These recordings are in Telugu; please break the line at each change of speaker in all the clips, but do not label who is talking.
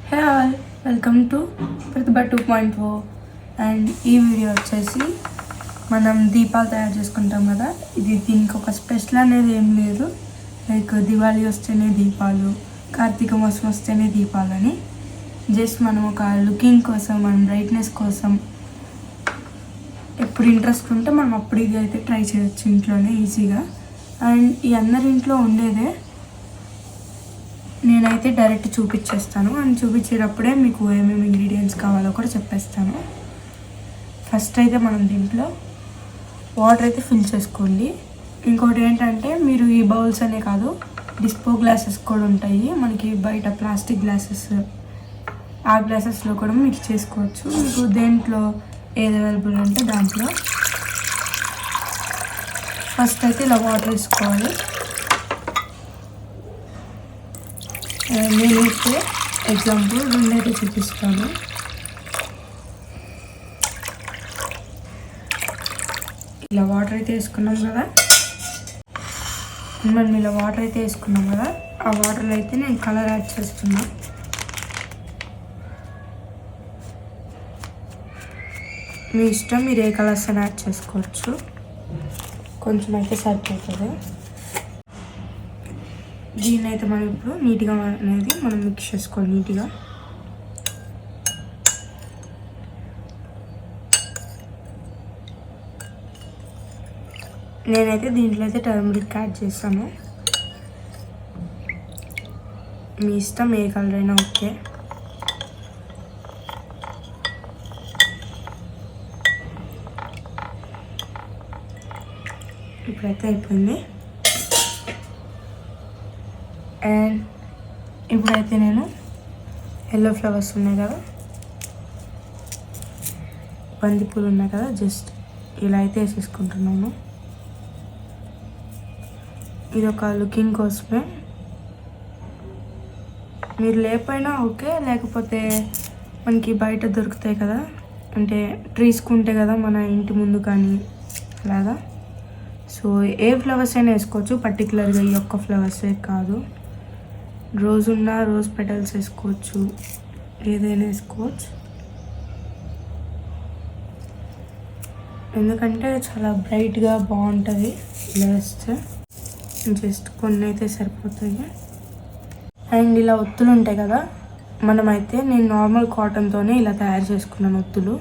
Hey all, welcome to Pratibha 2.0. And ఈ వీడియో వచ్చేసి మనం దీపాలు తయారు చేసుకుంటాం కదా. దీనికి ఒక స్పెషల్ అనేది ఏం లేదు. లైక్ దివాళీ వస్తేనే దీపాలు, కార్తీక మాసం వస్తేనే దీపాలు అని జస్ట్ మనం ఒక లుకింగ్ కోసం, మన బ్రైట్నెస్ కోసం ఎప్పుడు ఇంట్రెస్ట్ ఉంటే మనం అప్పుడు ఇది అయితే ట్రై చేయొచ్చు ఇంట్లోనే ఈజీగా. అండ్ ఈ అందరి ఇంట్లో ఉండేదే. నేనైతే డైరెక్ట్ చూపించేస్తాను అండ్ చూపించేటప్పుడే మీకు ఏమేమి ఇంగ్రీడియంట్స్ కావాలో కూడా చెప్పేస్తాను. ఫస్ట్ అయితే మనం దీంట్లో వాటర్ అయితే ఫిల్ చేసుకోండి. ఇంకోటి ఏంటంటే మీరు ఈ బౌల్స్ అనే కాదు, డిస్పో గ్లాసెస్ కూడా ఉంటాయి మనకి బయట, ప్లాస్టిక్ గ్లాసెస్. ఆ గ్లాసెస్లో కూడా మీరు చేసుకోవచ్చు. మీకు దేంట్లో ఏది అవైలబుల్ అంటే దాంట్లో. ఫస్ట్ అయితే ఇలా వాటర్ వేసుకోవాలి. నేనైతే ఎగ్జాంపుల్ రెండైతే చూపిస్తాను. ఇలా వాటర్ అయితే వేసుకున్నాం కదా, ఆ వాటర్లో అయితే నేను కలర్ యాడ్ చేస్తున్నా. మీ ఇష్టం, మీరు ఏ కలర్స్ అని యాడ్ చేసుకోవచ్చు. కొంచెం అయితే సరిపోతుంది. దీన్ని అయితే మనం ఇప్పుడు నీట్గా అనేది మనం మిక్స్ చేసుకోవాలి నీట్గా. నేనైతే దీంట్లో అయితే టర్మరిక్ యాడ్ చేస్తాను. మీ ఇష్టం, ఏ కలర్ అయినా ఓకే. ఇప్పుడైతే అయిపోయింది. అండ్ ఇప్పుడైతే నేను ఎల్లో ఫ్లవర్స్ ఉన్నాయి కదా, బంతిపూలు ఉన్నాయి కదా, జస్ట్ ఇలా అయితే వేసేసుకుంటున్నాను. ఇది ఒక లుకింగ్ కోసమే. మీరు లేకపోయినా ఓకే, లేకపోతే మనకి బయట దొరుకుతాయి కదా, అంటే ట్రీస్కి ఉంటాయి కదా మన ఇంటి ముందు కానీ అలాగా. సో ఏ ఫ్లవర్స్ అయినా వేసుకోవచ్చు, పర్టికులర్గా ఈ ఒక్క ఫ్లవర్సే కాదు. రోజ్ ఉన్న రోజ్ పెటల్స్ వేసుకోవచ్చు, ఏదైనా వేసుకోవచ్చు. ఎందుకంటే చాలా బ్రైట్గా బాగుంటుంది ఇలా వేస్తే. జస్ట్ కొన్ని అయితే సరిపోతాయి. అండ్ ఇలా ఒత్తులు ఉంటాయి కదా, నేను నార్మల్ కాటన్తోనే ఇలా తయారు చేసుకున్నాను ఒత్తులు.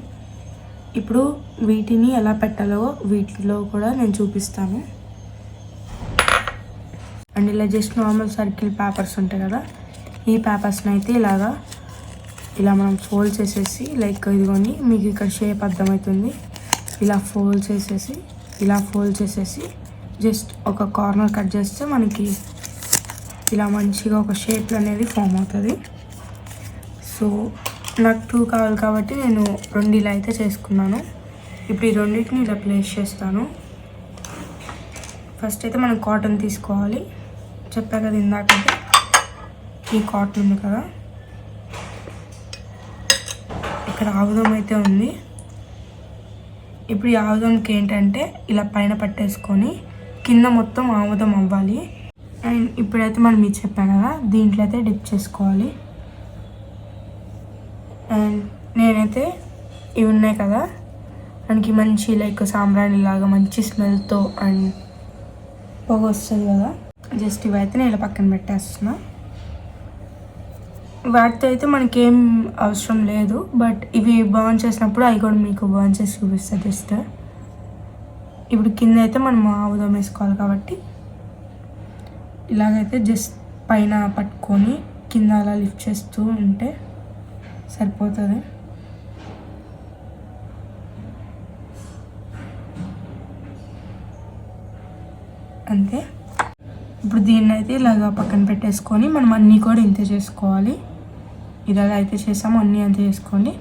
ఇప్పుడు వీటిని ఎలా పెట్టాలో వీటిలో కూడా నేను చూపిస్తాను. అండ్ ఇలా జస్ట్ నార్మల్ సర్కిల్ పేపర్స్ ఉంటాయి కదా, ఈ పేపర్స్ని అయితే ఇలా మనం ఫోల్డ్ చేసేసి, లైక్ ఇదిగోండి మీకు ఇక్కడ షేప్ అర్థమవుతుంది. ఇలా ఫోల్డ్ చేసేసి జస్ట్ ఒక కార్నర్ కట్ చేస్తే మనకి ఇలా మంచిగా ఒక షేప్ అనేది ఫామ్ అవుతుంది. సో నాకు 2 కావాలి కాబట్టి నేను 2 ఇలా అయితే చేసుకున్నాను. ఇప్పుడు ఈ రెండింటిని ఇలా ప్లేస్ చేస్తాను. ఫస్ట్ అయితే మనం కాటన్ తీసుకోవాలి. చెప్పా కదా ఇందాకంటే ఈ కాటన్ ఉంది కదా, ఇక్కడ ఆముదం అయితే ఉంది. ఇప్పుడు ఈ ఆముదంకి ఏంటంటే ఇలా పైన పట్టేసుకొని కింద మొత్తం ఆముదం అవ్వాలి. అండ్ ఇప్పుడైతే మనం ఇది చెప్పా కదా, దీంట్లో అయితే డిప్ చేసుకోవాలి. అండ్ నేనైతే ఇవి ఉన్నాయి కదా, మనకి మంచి లైక్ సాంబ్రాణి లాగా మంచి స్మెల్తో అండ్ పొగ వస్తుంది కదా, జస్ట్ ఇవైతే నేను ఇలా పక్కన పెట్టేస్తున్నా. వాటితో అయితే మనకేం అవసరం లేదు, బట్ ఇవి బర్న్ చేసినప్పుడు అవి కూడా మీకు బర్న్ చేసి చూపిస్తుంది జస్ట్. ఇప్పుడు కింద అయితే మనం ఆముదం వేసుకోవాలి కాబట్టి ఇలాగైతే జస్ట్ పైన పట్టుకొని కింద అలా లిఫ్ట్ చేస్తూ ఉంటే సరిపోతుంది. అంతే. ఇప్పుడు దీన్ని అయితే ఇలాగా పక్కన పెట్టేసుకొని మనం అన్నీ కూడా ఇంతే చేసుకోవాలి. ఇలా అయితే చేసాము, అన్నీ అంతే చేసుకోండి.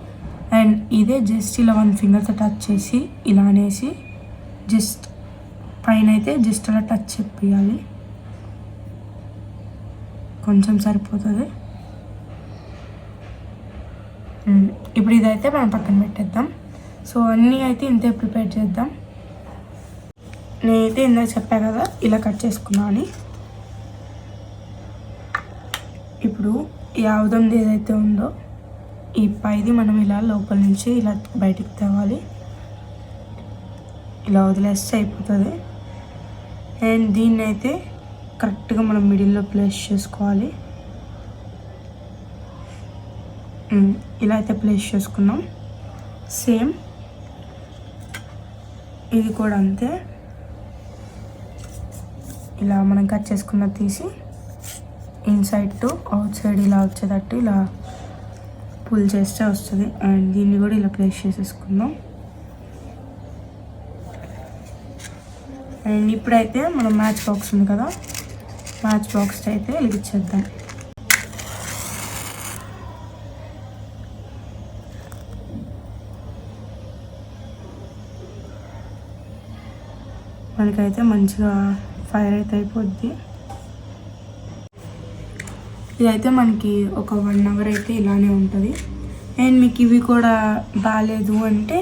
అండ్ ఇదే జస్ట్ ఇలా 1 ఫింగర్తో టచ్ చేసి ఇలా అనేసి జస్ట్ పైన అయితే జస్ట్ అలా టచ్ చేయాలి. కొంచెం సరిపోతుంది. ఇప్పుడు ఇదైతే మనం పక్కన పెట్టేద్దాం. సో అన్నీ అయితే ఇంతే ప్రిపేర్ చేద్దాం. నేనైతే ఇందాక చెప్పా కదా ఇలా కట్ చేసుకున్నాను. ఇప్పుడు ఈ ఆముదంది ఏదైతే ఉందో ఈ పైది మనం ఇలా లోపల నుంచి ఇలా బయటికి తేవాలి. ఇలా వదిలేస్తే అయిపోతుంది. అండ్ దీన్ని అయితే కరెక్ట్గా మనం మిడిల్లో ప్లేస్ చేసుకోవాలి. ఇలా అయితే ప్లేస్ చేసుకున్నాం. సేమ్ ఇది కూడా అంతే. ఇలా మనం కట్ చేసుకున్నది తీసి ఇన్సైడ్ టు అవుట్ సైడ్ ఇలా వచ్చేటట్టు ఇలా పుల్ చేస్తే వస్తుంది. అండ్ దీన్ని కూడా ఇలా ప్లేస్ చేసేసుకుందాం. అండ్ ఇప్పుడైతే మనం మ్యాచ్ బాక్స్ ఉంది కదా, మ్యాచ్ బాక్స్ అయితే వెలిగించేద్దాం. మనకైతే మంచిగా ఫైర్ అయితే అయిపోద్ది. ఇదైతే మనకి ఒక 1 అవర్ అయితే ఇలానే ఉంటుంది. అండ్ మీకు ఇవి కూడా బాగాలేదు అంటే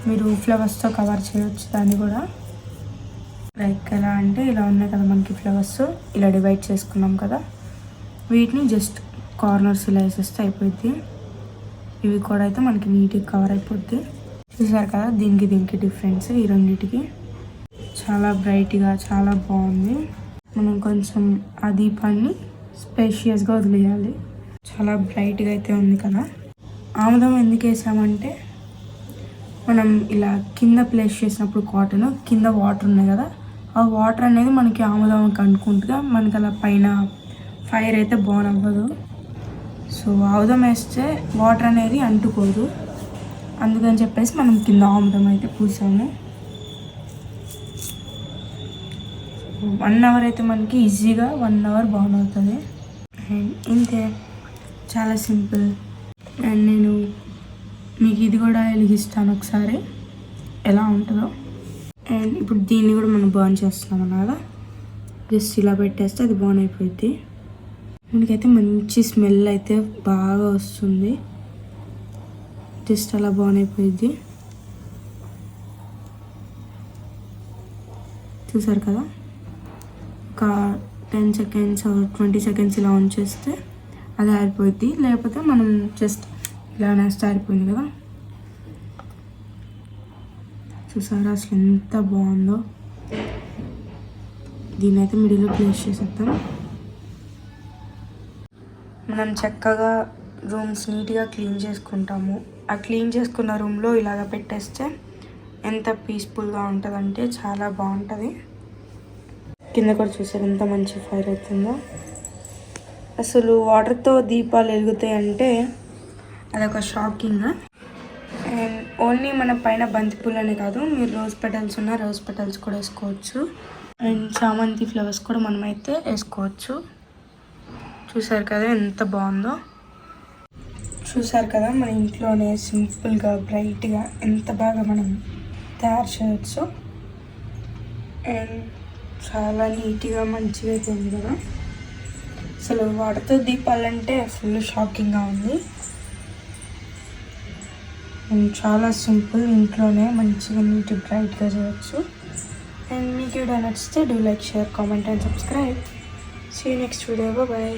మీరు ఫ్లవర్స్తో కవర్ చేయవచ్చు దాన్ని కూడా. లైక్ ఎలా అంటే ఇలా ఉన్నాయి కదా మనకి ఫ్లవర్స్, ఇలా డివైడ్ చేసుకున్నాం కదా, వీటిని జస్ట్ కార్నర్స్ ఇలా వేసేస్తే అయిపోద్ది. ఇవి కూడా అయితే మనకి నీట్గా కవర్ అయిపోద్ది. చూసారు కదా దీనికి డిఫరెన్స్ ఈ రెండింటికి. చాలా బ్రైట్గా చాలా బాగుంది. మనం కొంచెం ఆ దీపాన్ని స్పేషియస్గా వదిలేయాలి. చాలా బ్రైట్గా అయితే ఉంది కదా. ఆముదం ఎందుకు వేసామంటే మనం ఇలా కింద ప్లేస్ చేసినప్పుడు కాటన్ కింద వాటర్ ఉన్నాయి కదా, ఆ వాటర్ అనేది మనకి ఆముదంకి అంటుకుంటుగా మనకి అలా పైన ఫైర్ అయితే బర్న్ అవ్వదు. సో ఆముదం వేస్తే వాటర్ అనేది అంటుకోదు, అందుకని చెప్పేసి మనం కింద ఆముదం అయితే పూసాము. 1 అవర్ అయితే మనకి ఈజీగా 1 అవర్ బర్న్ అవుతుంది. అండ్ ఇంతే, చాలా సింపుల్. అండ్ నేను మీకు ఇది కూడా వెలిగిస్తాను ఒకసారి ఎలా ఉంటుందో. అండ్ ఇప్పుడు దీన్ని కూడా మనం బర్న్ చేస్తున్నాం అన్నదా, జస్ట్ ఇలా పెట్టేస్తే అది బర్న్ అయిపోద్ది. మనకైతే మంచి స్మెల్ అయితే బాగా వస్తుంది. జస్ట్ అలా బర్న్ అయిపోద్ది. చూసారు కదా, ఒక 10 సెకండ్స్ 20 సెకండ్స్ ఇలా ఆన్ చేస్తే అది ఆరిపోద్ది. లేకపోతే మనం జస్ట్ ఇలా నేస్తే ఆరిపోయింది కదా. చూసారా అసలు ఎంత బాగుందో. దీన్ని అయితే మిడిల్లో ప్లేస్ చేసేద్దాం. మనం చక్కగా రూమ్స్ నీట్గా క్లీన్ చేసుకుంటాము. ఆ క్లీన్ చేసుకున్న రూమ్లో ఇలాగ పెట్టేస్తే ఎంత పీస్ఫుల్గా ఉంటుందంటే చాలా బాగుంటుంది. కింద కూడా చూసారు ఎంత మంచి ఫైర్ అవుతుందో. అసలు వాటర్తో దీపాలు వెలుగుతాయి అంటే అదొక షాకింగ్. అండ్ ఓన్లీ మన పైన బంతిపూలనే కాదు, మీరు రోజ్ పెటల్స్ ఉన్న రోజ్ పెటల్స్ కూడా వేసుకోవచ్చు. అండ్ చామంతి ఫ్లవర్స్ కూడా మనమైతే వేసుకోవచ్చు. చూసారు కదా ఎంత బాగుందో. చూసారు కదా మన ఇంట్లోనే సింపుల్గా బ్రైట్గా ఎంత బాగా మనం తయారు చేయవచ్చు. అండ్ చాలా నీట్గా మంచిగా అయితే ఉంది కదా. అసలు వాటర్తో దీపాలంటే ఫుల్ షాకింగ్గా ఉంది. అండ్ చాలా సింపుల్, ఇంట్లోనే మంచిగా నీట్ బ్రైట్గా చేయవచ్చు. అండ్ మీకు వీడియో నచ్చితే do like, share, comment and subscribe. See you next video. Bye.